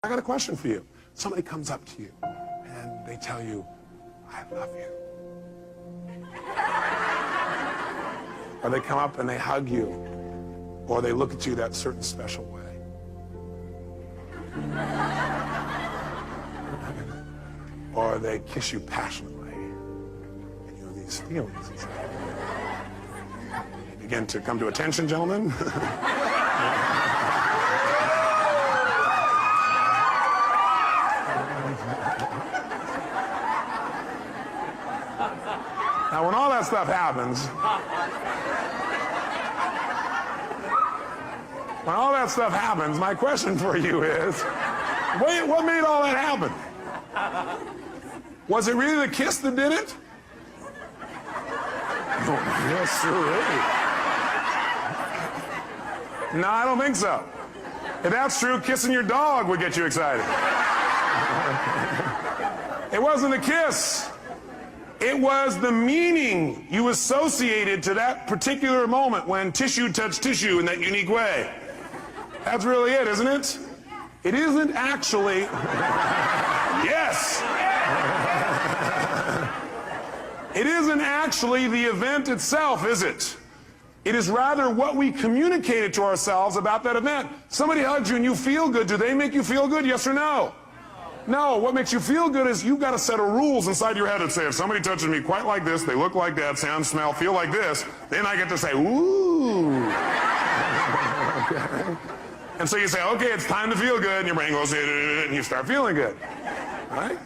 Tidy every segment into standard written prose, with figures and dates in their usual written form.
I got a question for you. Somebody comes up to you and they tell you, I love you. Or they come up and they hug you, or they look at you that certain special way. Or they kiss you passionately, and you have these feelings inside. You begin to come to attention, gentlemen. Now, when all that stuff happens, my question for you is, wait, what made all that happen? Was it really the kiss that did it? Oh, yes, sir. No, I don't think so. If that's true, kissing your dog would get you excited. It wasn't a kiss. It was the meaning you associated to that particular moment when tissue touched tissue in that unique way. That's really it, isn't it? It isn't actually... Yes! It isn't actually the event itself, is it? It is rather what we communicated to ourselves about that event. Somebody hugs you and you feel good. Do they make you feel good? Yes or no? No, what makes you feel good is you've got a set of rules inside your head that say, if somebody touches me quite like this, they look like that, sound, smell, feel like this, then I get to say, ooh. Okay. And so you say, okay, it's time to feel good, and your brain goes, and you start feeling good, right?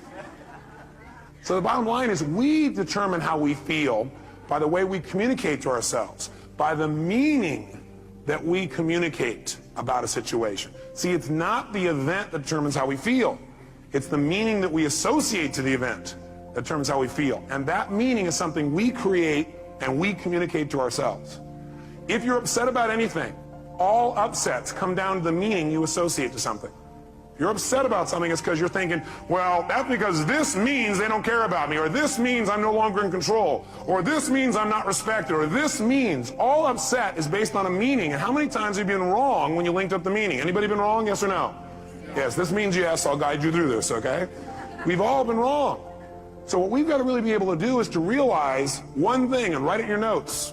So the bottom line is we determine how we feel by the way we communicate to ourselves, by the meaning that we communicate about a situation. See, it's not the event that determines how we feel. It's the meaning that we associate to the event that determines how we feel. And that meaning is something we create and we communicate to ourselves. If you're upset about anything, all upsets come down to the meaning you associate to something. If you're upset about something, it's because you're thinking, well, that's because this means they don't care about me, or this means I'm no longer in control, or this means I'm not respected, or this means. All upset is based on a meaning. And how many times have you been wrong when you linked up the meaning? Anybody been wrong, yes or no? Yes, this means yes, I'll guide you through this, okay? We've all been wrong. So what we've got to really be able to do is to realize one thing and write it in your notes.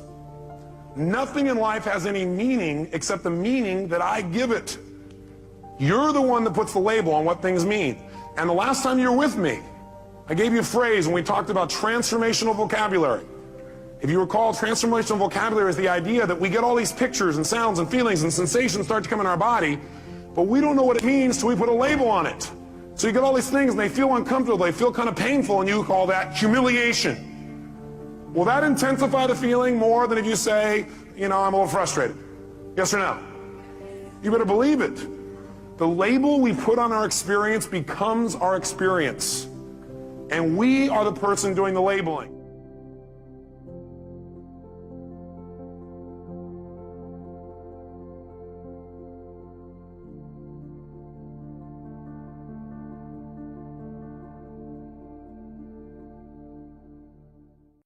Nothing in life has any meaning except the meaning that I give it. You're the one that puts the label on what things mean. And the last time you were with me, I gave you a phrase when we talked about transformational vocabulary. If you recall, transformational vocabulary is the idea that we get all these pictures and sounds and feelings and sensations start to come in our body, but we don't know what it means till we put a label on it. So you get all these things and they feel uncomfortable, they feel kind of painful, and you call that humiliation. Will that intensify the feeling more than if you say, you know, I'm a little frustrated? Yes or no? You better believe it. The label we put on our experience becomes our experience. And we are the person doing the labeling.